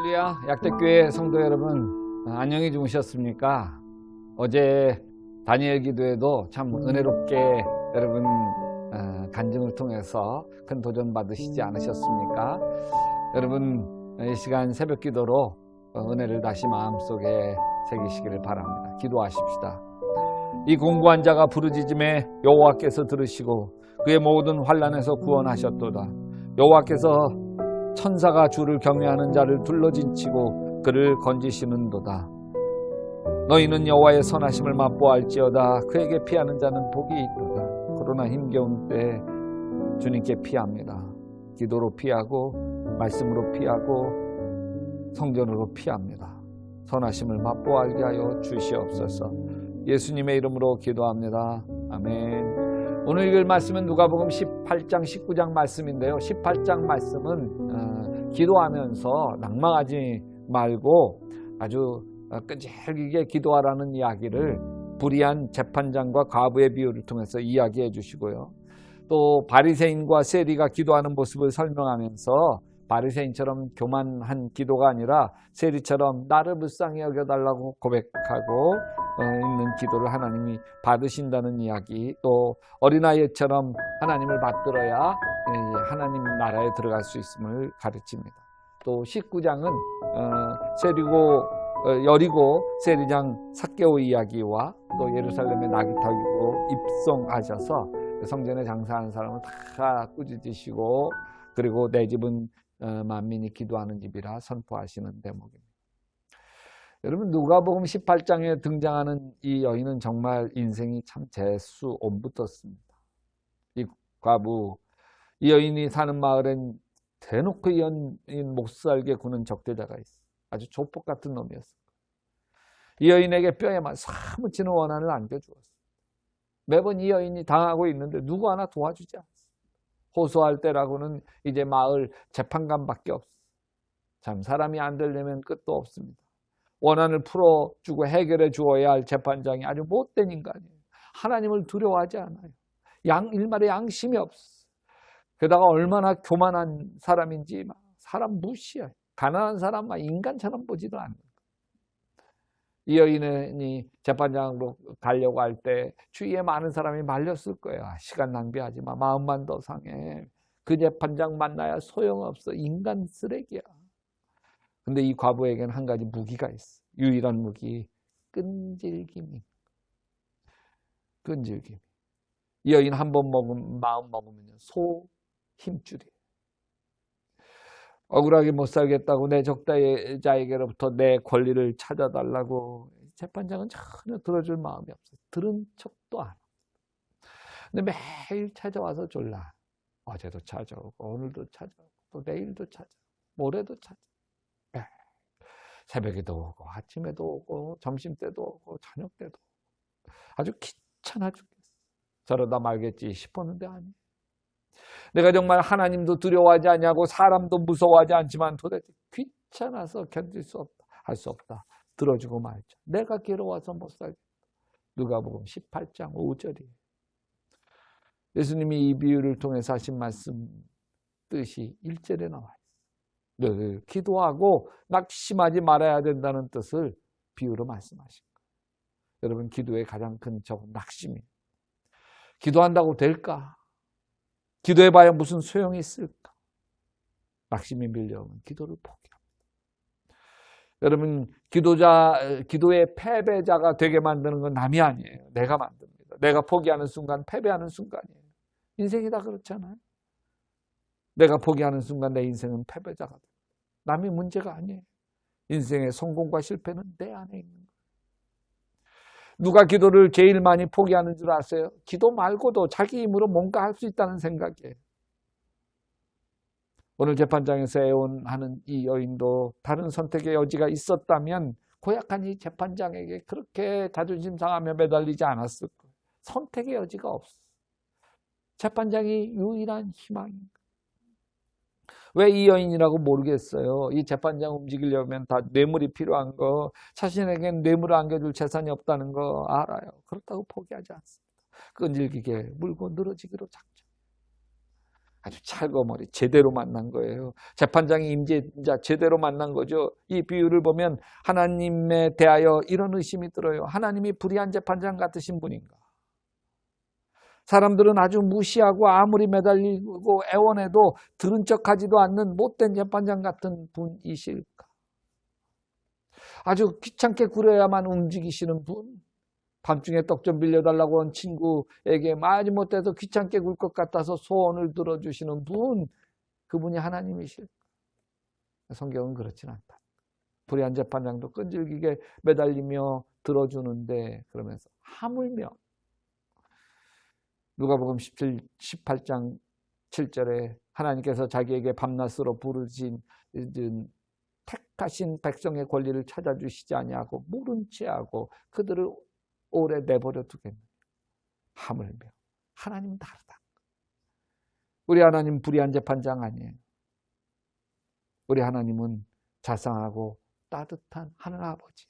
할렐루야. 약대교회 성도 여러분, 안녕히 주무셨습니까? 어제 다니엘 기도에도 참 은혜롭게 여러분 간증을 통해서 큰 도전 받으시지 않으셨습니까? 여러분 이 시간 새벽 기도로 은혜를 다시 마음속에 새기시기를 바랍니다. 기도하십시다. 이 공고한 자가 부르짖음에 여호와께서 들으시고 그의 모든 환난에서 구원하셨도다. 여호와께서 천사가 주를 경외하는 자를 둘러진치고 그를 건지시는도다. 너희는 여호와의 선하심을 맛보알지어다. 그에게 피하는 자는 복이 있도다. 그러나 힘겨운 때 주님께 피합니다. 기도로 피하고 말씀으로 피하고 성전으로 피합니다. 선하심을 맛보알게 하여 주시옵소서. 예수님의 이름으로 기도합니다. 아멘. 오늘 읽을 말씀은 누가복음 18장 19장 말씀인데요. 18장 말씀은 기도하면서 낭망하지 말고 아주 끈질기게 기도하라는 이야기를 불의한 재판장과 과부의 비유를 통해서 이야기해 주시고요. 또 바리새인과 세리가 기도하는 모습을 설명하면서 바리새인처럼 교만한 기도가 아니라 세리처럼 나를 불쌍히 여겨달라고 고백하고 있는 기도를 하나님이 받으신다는 이야기, 또 어린아이처럼 하나님을 받들어야 하나님 나라에 들어갈 수 있음을 가르칩니다. 또 19장은 여리고 세리장 삭개오 이야기와 또 예루살렘의 낙이 타고 입성하셔서 성전에 장사하는 사람을 다 꾸짖으시고 그리고 내 집은 만민이 기도하는 집이라 선포하시는 대목입니다. 여러분 누가복음 18장에 등장하는 이 여인은 정말 인생이 참 재수 옴붙었습니다. 이 과부, 이 여인이 사는 마을엔 대놓고 이 여인 못살게 구는 적대자가 있어. 아주 조폭 같은 놈이었어요. 이 여인에게 뼈에만 사무치는 원한을 안겨주었어요. 매번 이 여인이 당하고 있는데 누구 하나 도와주지 않았어요. 호소할 때라고는 이제 마을 재판관밖에 없어요. 참 사람이 안 되려면 끝도 없습니다. 원한을 풀어주고 해결해 주어야 할 재판장이 아주 못된 인간이에요. 하나님을 두려워하지 않아요. 일말에 양심이 없어. 게다가 얼마나 교만한 사람인지 사람 무시해요. 가난한 사람만 인간처럼 보지도 않아요. 이 여인이 재판장으로 가려고 할 때 주위에 많은 사람이 말렸을 거예요. 시간 낭비하지 마. 마음만 더 상해. 그 재판장 만나야 소용없어. 인간 쓰레기야. 근데 이 과부에게는 한 가지 무기가 있어. 유일한 무기, 끈질김이. 끈질김. 이 여인 한 번 마음 먹으면 소 힘줄이에요. 억울하게 못 살겠다고 내 적대자에게로부터 내 권리를 찾아달라고 재판장은 전혀 들어줄 마음이 없어요. 들은 척도 안 해요. 근데 매일 찾아와서 졸라. 어제도 찾아오고 오늘도 찾아오고 또 내일도 찾아오고 모레도 찾아오고 새벽에도 오고 아침에도 오고 점심때도 오고 저녁때도 오고 아주 귀찮아 죽겠어. 저러다 말겠지 싶었는데 아니에요. 내가 정말 하나님도 두려워하지 않냐고 사람도 무서워하지 않지만 도대체 귀찮아서 견딜 수 없다. 할 수 없다. 들어주고 말자. 내가 괴로워서 못 살겠다. 누가복음 18장 5절이에요. 예수님이 이 비유를 통해서 하신 말씀 뜻이 1절에 나와 있어요. 늘 기도하고 낙심하지 말아야 된다는 뜻을 비유로 말씀하신 거예요. 여러분 기도의 가장 큰 적은 낙심이에요. 기도한다고 될까? 기도해봐야 무슨 소용이 있을까? 낙심이 밀려오면 기도를 포기합니다. 여러분 기도의 패배자가 되게 만드는 건 남이 아니에요. 내가 만듭니다. 내가 포기하는 순간 패배하는 순간이에요. 인생이 다 그렇잖아요. 내가 포기하는 순간 내 인생은 패배자가 돼요. 남이 문제가 아니에요. 인생의 성공과 실패는 내 안에 있는 거예요. 누가 기도를 제일 많이 포기하는 줄 아세요? 기도 말고도 자기 힘으로 뭔가 할 수 있다는 생각이에요. 오늘 재판장에서 애원하는 이 여인도 다른 선택의 여지가 있었다면 고약한 이 재판장에게 그렇게 자존심 상하며 매달리지 않았을 거예요. 선택의 여지가 없어. 재판장이 유일한 희망인 거예요. 왜 이 여인이라고 모르겠어요. 이 재판장 움직이려면 다 뇌물이 필요한 거, 자신에겐 뇌물을 안겨줄 재산이 없다는 거 알아요. 그렇다고 포기하지 않습니다. 끈질기게 물고 늘어지기로 작정. 아주 찰거머리 제대로 만난 거예요. 재판장이 임재자 제대로 만난 거죠. 이 비유를 보면 하나님에 대하여 이런 의심이 들어요. 하나님이 불의한 재판장 같으신 분인가? 사람들은 아주 무시하고 아무리 매달리고 애원해도 들은 척하지도 않는 못된 재판장 같은 분이실까? 아주 귀찮게 굴어야만 움직이시는 분? 밤중에 떡 좀 빌려달라고 한 친구에게 말이 못해서 귀찮게 굴 것 같아서 소원을 들어주시는 분, 그분이 하나님이실까? 성경은 그렇진 않다. 불의한 재판장도 끈질기게 매달리며 들어주는데, 그러면서 하물며 누가복음 18장 7절에 하나님께서 자기에게 밤낮으로 부르신 택하신 백성의 권리를 찾아주시지 아니하고 모른 채하고 그들을 오래 내버려 두겠느냐. 하물며 하나님은 다르다. 우리 하나님 불의한 재판장 아니에요. 우리 하나님은 자상하고 따뜻한 하늘아버지.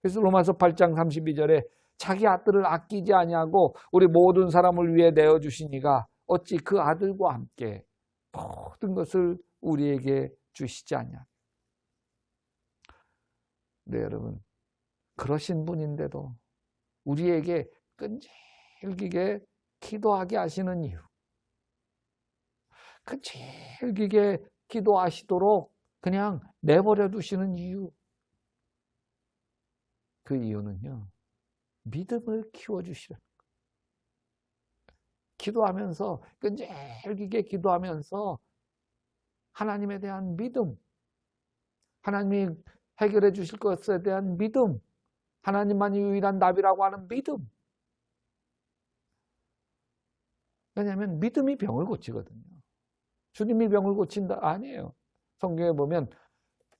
그래서 로마서 8장 32절에 자기 아들을 아끼지 아니하고 우리 모든 사람을 위해 내어주시니가 어찌 그 아들과 함께 모든 것을 우리에게 주시지 않냐. 네, 여러분, 그러신 분인데도 우리에게 끈질기게 기도하게 하시는 이유, 끈질기게 기도하시도록 그냥 내버려 두시는 이유, 그 이유는요, 믿음을 키워주시는 거예요. 기도하면서, 끈질기게 기도하면서 하나님에 대한 믿음, 하나님이 해결해 주실 것에 대한 믿음, 하나님만이 유일한 답이라고 하는 믿음. 왜냐하면 믿음이 병을 고치거든요. 주님이 병을 고친다? 아니에요. 성경에 보면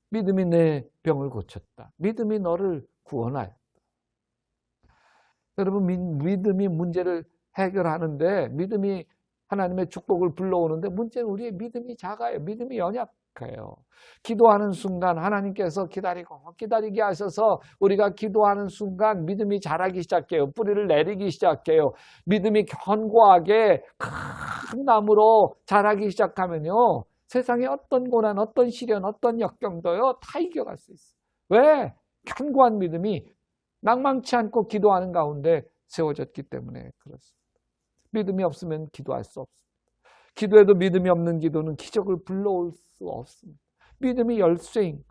믿음이 내 병을 고쳤다. 믿음이 너를 구원하였다. 여러분, 믿음이 문제를 해결하는데, 믿음이 하나님의 축복을 불러오는데, 문제는 우리의 믿음이 작아요. 믿음이 연약해요. 기도하는 순간 하나님께서 기다리게 하셔서 우리가 기도하는 순간 믿음이 자라기 시작해요. 뿌리를 내리기 시작해요. 믿음이 견고하게 큰 나무로 자라기 시작하면요, 세상에 어떤 고난, 어떤 시련, 어떤 역경도요 다 이겨갈 수 있어요. 왜? 견고한 믿음이 낭망치 않고 기도하는 가운데 세워졌기 때문에 그렇습니다. 믿음이 없으면 기도할 수 없습니다. 기도해도 믿음이 없는 기도는 기적을 불러올 수 없습니다. 믿음이 열쇠인 거예요.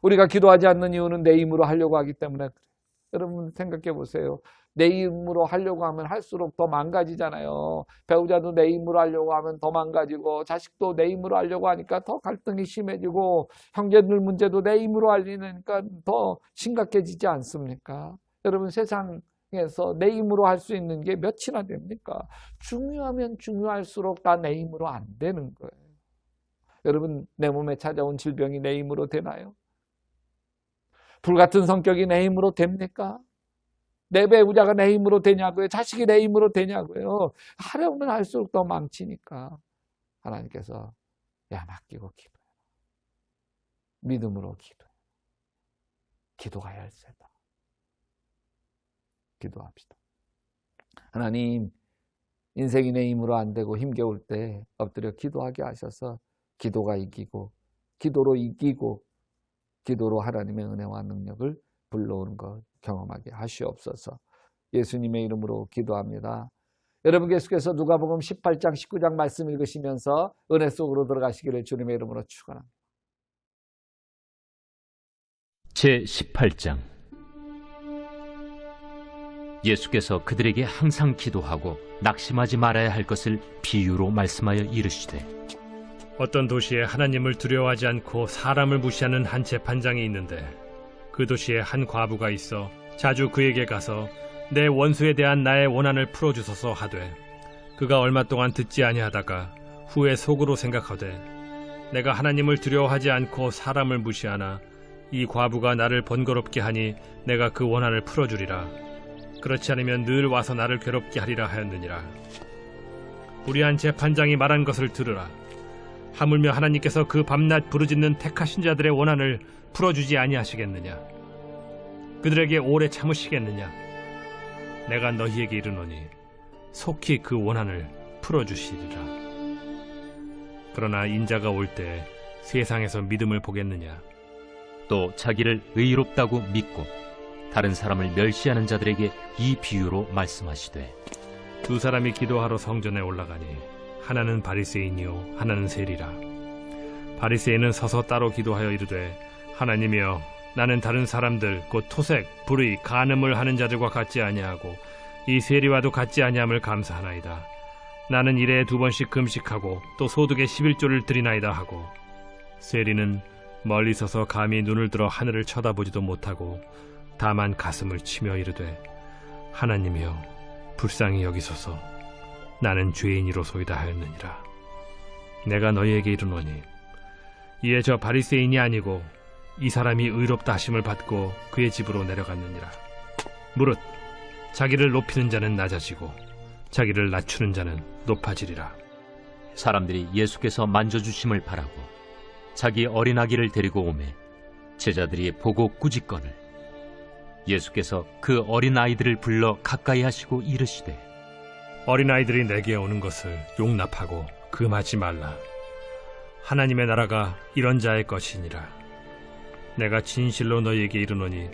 우리가 기도하지 않는 이유는 내 힘으로 하려고 하기 때문에 그래요. 여러분 생각해 보세요. 내 힘으로 하려고 하면 할수록 더 망가지잖아요. 배우자도 내 힘으로 하려고 하면 더 망가지고, 자식도 내 힘으로 하려고 하니까 더 갈등이 심해지고, 형제들 문제도 내 힘으로 하려니까 더 심각해지지 않습니까? 여러분, 세상에서 내 힘으로 할 수 있는 게 몇이나 됩니까? 중요하면 중요할수록 다 내 힘으로 안 되는 거예요. 여러분, 내 몸에 찾아온 질병이 내 힘으로 되나요? 불같은 성격이 내 힘으로 됩니까? 내 배우자가 내 힘으로 되냐고요? 자식이 내 힘으로 되냐고요? 하려면 할수록 더 망치니까 하나님께서 맡기고 기도해. 믿음으로 기도해. 기도가 열쇠다. 기도합시다. 하나님, 인생이 내 힘으로 안 되고 힘겨울 때 엎드려 기도하게 하셔서 기도가 이기고, 기도로 이기고, 기도로 하나님의 은혜와 능력을 불러오는 것 경험하게 하시옵소서. 예수님의 이름으로 기도합니다. 여러분, 계속해서 누가복음 18장 19장 말씀 읽으시면서 은혜 속으로 들어가시기를 주님의 이름으로 축원합니다. 제18장. 예수께서 그들에게 항상 기도하고 낙심하지 말아야 할 것을 비유로 말씀하여 이르시되, 어떤 도시에 하나님을 두려워하지 않고 사람을 무시하는 한 재판장이 있는데, 그 도시에 한 과부가 있어 자주 그에게 가서 내 원수에 대한 나의 원한을 풀어주소서 하되, 그가 얼마 동안 듣지 아니하다가 후에 속으로 생각하되, 내가 하나님을 두려워하지 않고 사람을 무시하나 이 과부가 나를 번거롭게 하니 내가 그 원한을 풀어주리라. 그렇지 않으면 늘 와서 나를 괴롭게 하리라 하였느니라. 불의한 재판장이 말한 것을 들으라. 하물며 하나님께서 그 밤낮 부르짖는 택하신 자들의 원한을 풀어주지 아니하시겠느냐? 그들에게 오래 참으시겠느냐? 내가 너희에게 이르노니 속히 그 원한을 풀어주시리라. 그러나 인자가 올 때 세상에서 믿음을 보겠느냐? 또 자기를 의롭다고 믿고 다른 사람을 멸시하는 자들에게 이 비유로 말씀하시되 두 사람이 기도하러 성전에 올라가니 하나는 바리새인이요 하나는 세리라. 바리새인은 서서 따로 기도하여 이르되 하나님이여 나는 다른 사람들 곧 토색, 불의, 간음을 하는 자들과 같지 아니하고 이 세리와도 같지 아니함을 감사하나이다. 나는 일에 2번씩 금식하고 또 소득의 11조를 드리나이다 하고 세리는 멀리 서서 감히 눈을 들어 하늘을 쳐다보지도 못하고 다만 가슴을 치며 이르되 하나님이여 불쌍히 여기소서 나는 죄인이로소이다 하였느니라. 내가 너희에게 이르노니 이에 저 바리새인이 아니고 이 사람이 의롭다 하심을 받고 그의 집으로 내려갔느니라. 무릇 자기를 높이는 자는 낮아지고 자기를 낮추는 자는 높아지리라. 사람들이 예수께서 만져주심을 바라고 자기 어린아기를 데리고 오매 제자들이 보고 꾸짖거늘 예수께서 그 어린아이들을 불러 가까이 하시고 이르시되 어린아이들이 내게 오는 것을 용납하고 금하지 말라. 하나님의 나라가 이런 자의 것이니라. 내가 진실로 너희에게 이르노니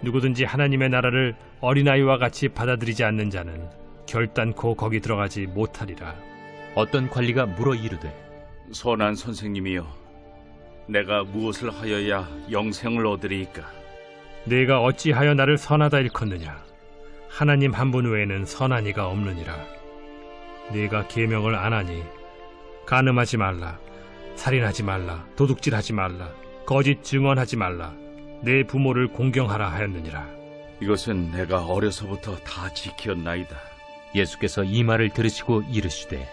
누구든지 하나님의 나라를 어린아이와 같이 받아들이지 않는 자는 결단코 거기 들어가지 못하리라. 어떤 관리가 물어 이르되 선한 선생님이여, 내가 무엇을 하여야 영생을 얻으리이까? 네가 어찌하여 나를 선하다 일컫느냐? 하나님 한 분 외에는 선한 이가 없느니라. 네가 계명을 안 하니 간음하지 말라, 살인하지 말라, 도둑질하지 말라, 거짓 증언하지 말라, 내 부모를 공경하라 하였느니라. 이것은 내가 어려서부터 다 지켰나이다. 예수께서 이 말을 들으시고 이르시되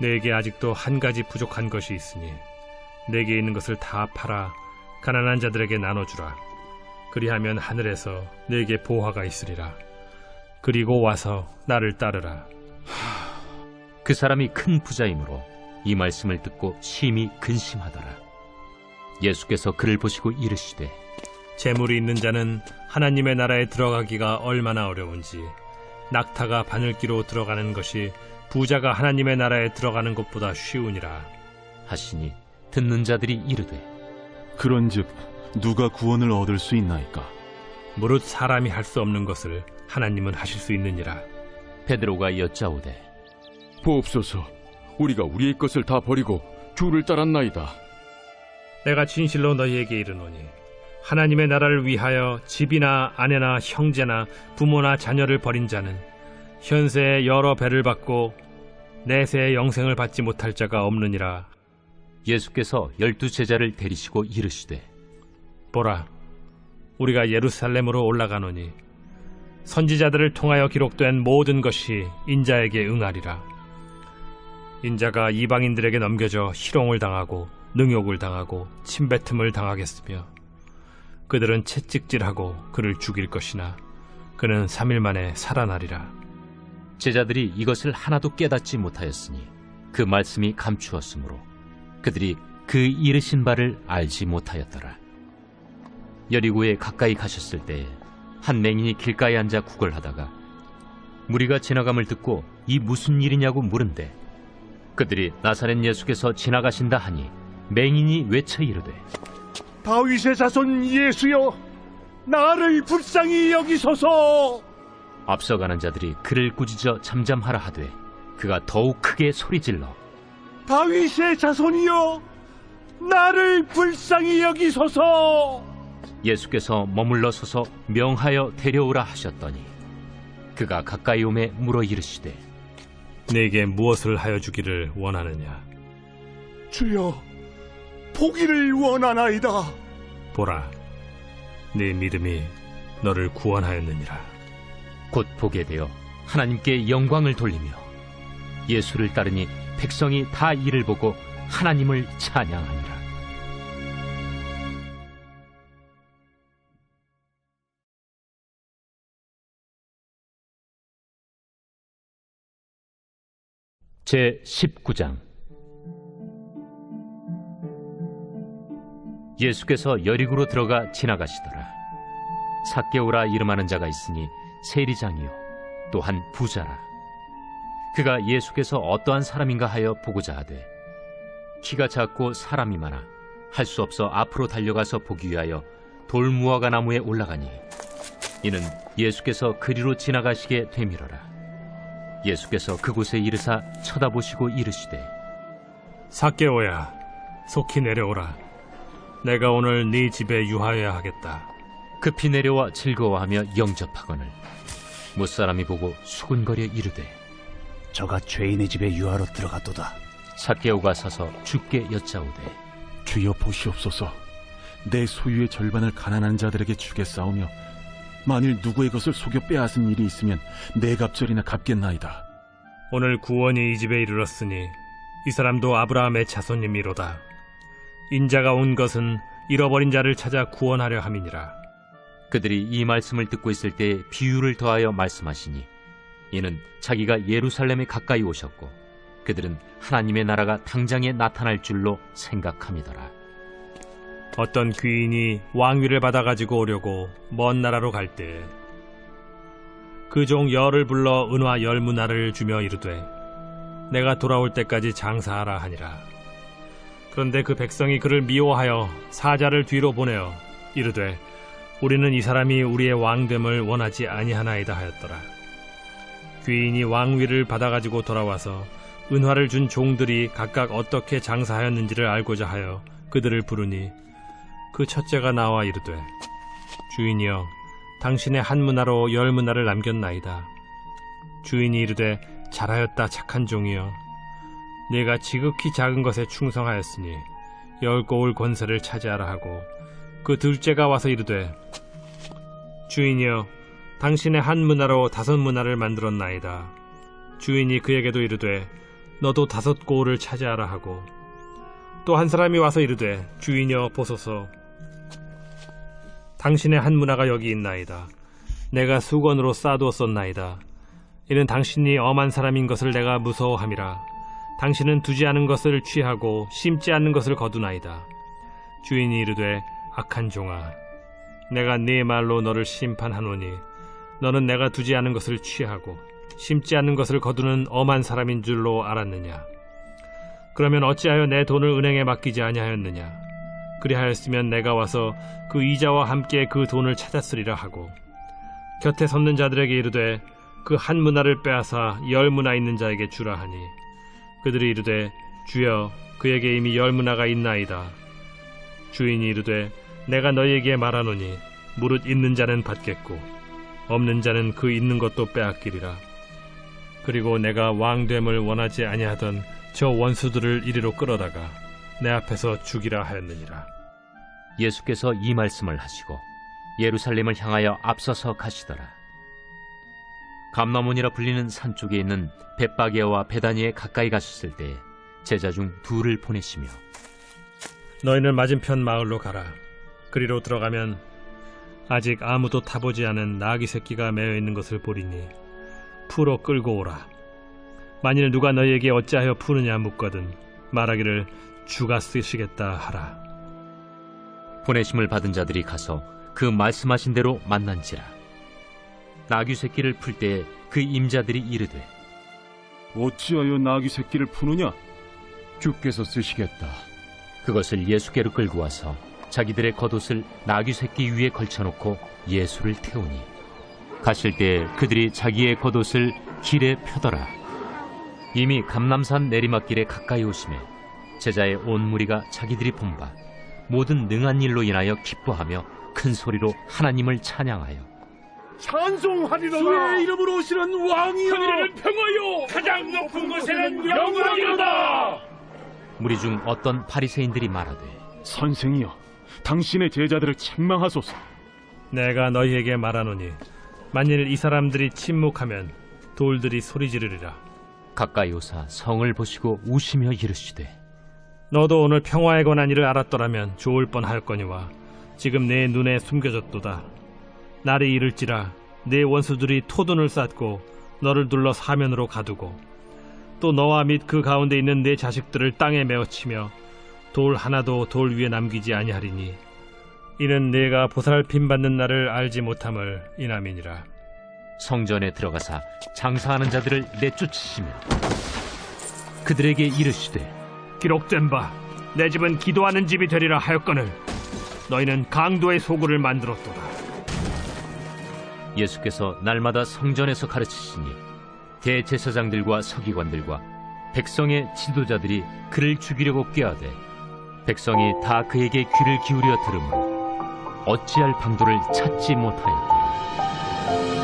내게 아직도 한 가지 부족한 것이 있으니 내게 있는 것을 다 팔아 가난한 자들에게 나눠주라. 그리하면 하늘에서 내게 보화가 있으리라. 그리고 와서 나를 따르라. 그 사람이 큰 부자이므로 이 말씀을 듣고 심히 근심하더라. 예수께서 그를 보시고 이르시되 재물이 있는 자는 하나님의 나라에 들어가기가 얼마나 어려운지 낙타가 바늘기로 들어가는 것이 부자가 하나님의 나라에 들어가는 것보다 쉬우니라 하시니 듣는 자들이 이르되 그런즉 누가 구원을 얻을 수 있나이까? 무릇 사람이 할 수 없는 것을 하나님은 하실 수 있느니라. 베드로가 여짜오되 보옵소서, 우리가 우리의 것을 다 버리고 주를 따랐나이다. 내가 진실로 너희에게 이르노니 하나님의 나라를 위하여 집이나 아내나 형제나 부모나 자녀를 버린 자는 현세에 여러 배를 받고 내세에 영생을 받지 못할 자가 없느니라. 예수께서 12 제자를 데리시고 이르시되 보라, 우리가 예루살렘으로 올라가노니 선지자들을 통하여 기록된 모든 것이 인자에게 응하리라. 인자가 이방인들에게 넘겨져 희롱을 당하고 능욕을 당하고 침뱉음을 당하겠으며 그들은 채찍질하고 그를 죽일 것이나 그는 3일 만에 살아나리라. 제자들이 이것을 하나도 깨닫지 못하였으니 그 말씀이 감추었으므로 그들이 그 이르신 바를 알지 못하였더라. 여리고에 가까이 가셨을 때에 한 맹인이 길가에 앉아 구걸하다가 무리가 지나감을 듣고 이 무슨 일이냐고 물은데 그들이 나사렛 예수께서 지나가신다 하니 맹인이 외쳐 이르되 다윗의 자손 예수여, 나를 불쌍히 여기소서. 앞서가는 자들이 그를 꾸짖어 잠잠하라 하되 그가 더욱 크게 소리질러 다윗의 자손이여, 나를 불쌍히 여기소서. 예수께서 머물러 서서 명하여 데려오라 하셨더니 그가 가까이 오매 물어 이르시되 내게 무엇을 하여 주기를 원하느냐? 주여, 보기를 원하나이다. 보라, 네 믿음이 너를 구원하였느니라. 곧 보게 되어 하나님께 영광을 돌리며 예수를 따르니 백성이 다 이를 보고 하나님을 찬양하니라. 제 19장. 예수께서 여리고로 들어가 지나가시더라. 삭개오라 이름하는 자가 있으니 세리장이요 또한 부자라. 그가 예수께서 어떠한 사람인가 하여 보고자 하되 키가 작고 사람이 많아 할 수 없어 앞으로 달려가서 보기 위하여 돌무화과 나무에 올라가니 이는 예수께서 그리로 지나가시게 되밀어라. 예수께서 그곳에 이르사 쳐다보시고 이르시되 삭개오야, 속히 내려오라. 내가 오늘 네 집에 유하여야 하겠다. 급히 내려와 즐거워하며 영접하거늘 못사람이 보고 수군거려 이르되 저가 죄인의 집에 유하러 들어갔도다. 삭개오가 서서 주께 여짜오되 주여 보시옵소서. 내 소유의 절반을 가난한 자들에게 주겠사오며 만일 누구의 것을 속여 빼앗은 일이 있으면 네 갑절이나 갚겠나이다. 오늘 구원이 이 집에 이르렀으니 이 사람도 아브라함의 자손님이로다. 인자가 온 것은 잃어버린 자를 찾아 구원하려 함이니라. 그들이 이 말씀을 듣고 있을 때 비유를 더하여 말씀하시니 이는 자기가 예루살렘에 가까이 오셨고 그들은 하나님의 나라가 당장에 나타날 줄로 생각함이더라. 어떤 귀인이 왕위를 받아가지고 오려고 먼 나라로 갈 때 그 종 열을 불러 은화 10문화를 주며 이르되 내가 돌아올 때까지 장사하라 하니라. 그런데 그 백성이 그를 미워하여 사자를 뒤로 보내어 이르되 우리는 이 사람이 우리의 왕됨을 원하지 아니하나이다 하였더라. 귀인이 왕위를 받아가지고 돌아와서 은화를 준 종들이 각각 어떻게 장사하였는지를 알고자 하여 그들을 부르니 그 첫째가 나와 이르되 주인이여 당신의 한 문화로 10문화를 남겼나이다. 주인이 이르되 잘하였다 착한 종이여 네가 지극히 작은 것에 충성하였으니 10고을 권세를 차지하라 하고 그 둘째가 와서 이르되 주인이여 당신의 한 문화로 5문화를 만들었나이다. 주인이 그에게도 이르되 너도 5고을을 차지하라 하고 또 한 사람이 와서 이르되 주인이여 보소서 당신의 한 문화가 여기 있나이다. 내가 수건으로 싸두었었나이다. 이는 당신이 엄한 사람인 것을 내가 무서워함이라. 당신은 두지 않은 것을 취하고 심지 않는 것을 거두나이다. 주인이 이르되 악한 종아 내가 네 말로 너를 심판하노니 너는 내가 두지 않은 것을 취하고 심지 않는 것을 거두는 엄한 사람인 줄로 알았느냐. 그러면 어찌하여 내 돈을 은행에 맡기지 아니하였느냐. 그리하였으면 내가 와서 그 이자와 함께 그 돈을 찾았으리라 하고 곁에 섰는 자들에게 이르되 그 한 문화를 빼앗아 10문화 있는 자에게 주라 하니 그들이 이르되 주여 그에게 이미 10문화가 있나이다. 주인이 이르되 내가 너희에게 말하노니 무릇 있는 자는 받겠고 없는 자는 그 있는 것도 빼앗기리라. 그리고 내가 왕됨을 원하지 아니하던 저 원수들을 이리로 끌어다가 내 앞에서 죽이라 하였느니라. 예수께서 이 말씀을 하시고 예루살렘을 향하여 앞서서 가시더라. 감나몬이라 불리는 산 쪽에 있는 벳바게와 베다니에 가까이 가셨을 때 제자 중 둘을 보내시며 너희는 맞은편 마을로 가라. 그리로 들어가면 아직 아무도 타보지 않은 나귀 새끼가 매여 있는 것을 보리니 풀어 끌고 오라. 만일 누가 너희에게 어찌하여 푸느냐 묻거든 말하기를 주가 쓰시겠다 하라. 보내심을 받은 자들이 가서 그 말씀하신 대로 만난지라. 나귀 새끼를 풀 때 그 임자들이 이르되 어찌하여 나귀 새끼를 푸느냐? 주께서 쓰시겠다. 그것을 예수께로 끌고 와서 자기들의 겉옷을 나귀 새끼 위에 걸쳐놓고 예수를 태우니 가실 때 그들이 자기의 겉옷을 길에 펴더라. 이미 감람산 내리막길에 가까이 오심에 제자의 온 무리가 자기들이 본 바 모든 능한 일로 인하여 기뻐하며 큰 소리로 하나님을 찬양하여 찬송하리로다. 주의 이름으로 오시는 왕이여 하늘에는 평화요 가장 높은 곳에는 영광이로다. 무리 중 어떤 바리새인들이 말하되 선생이여 당신의 제자들을 책망하소서. 내가 너희에게 말하노니 만일 이 사람들이 침묵하면 돌들이 소리 지르리라. 가까이 오사 성을 보시고 우시며 이르시되 너도 오늘 평화에 관한 일을 알았더라면 좋을 뻔하였거니와 지금 내 눈에 숨겨졌도다. 날이 이를지라 내 원수들이 토둔을 쌓고 너를 둘러 사면으로 가두고 또 너와 및 그 가운데 있는 내 자식들을 땅에 메어치며 돌 하나도 돌 위에 남기지 아니하리니 이는 내가 보살핌 받는 날을 알지 못함을 인함이니라. 성전에 들어가사 장사하는 자들을 내쫓으시며 그들에게 이르시되 기록된 바 내 집은 기도하는 집이 되리라 하였거늘 너희는 강도의 소굴을 만들었도다. 예수께서 날마다 성전에서 가르치시니 대제사장들과 서기관들과 백성의 지도자들이 그를 죽이려고 꾀하되 백성이 다 그에게 귀를 기울여 들으므로 어찌할 방도를 찾지 못하였다.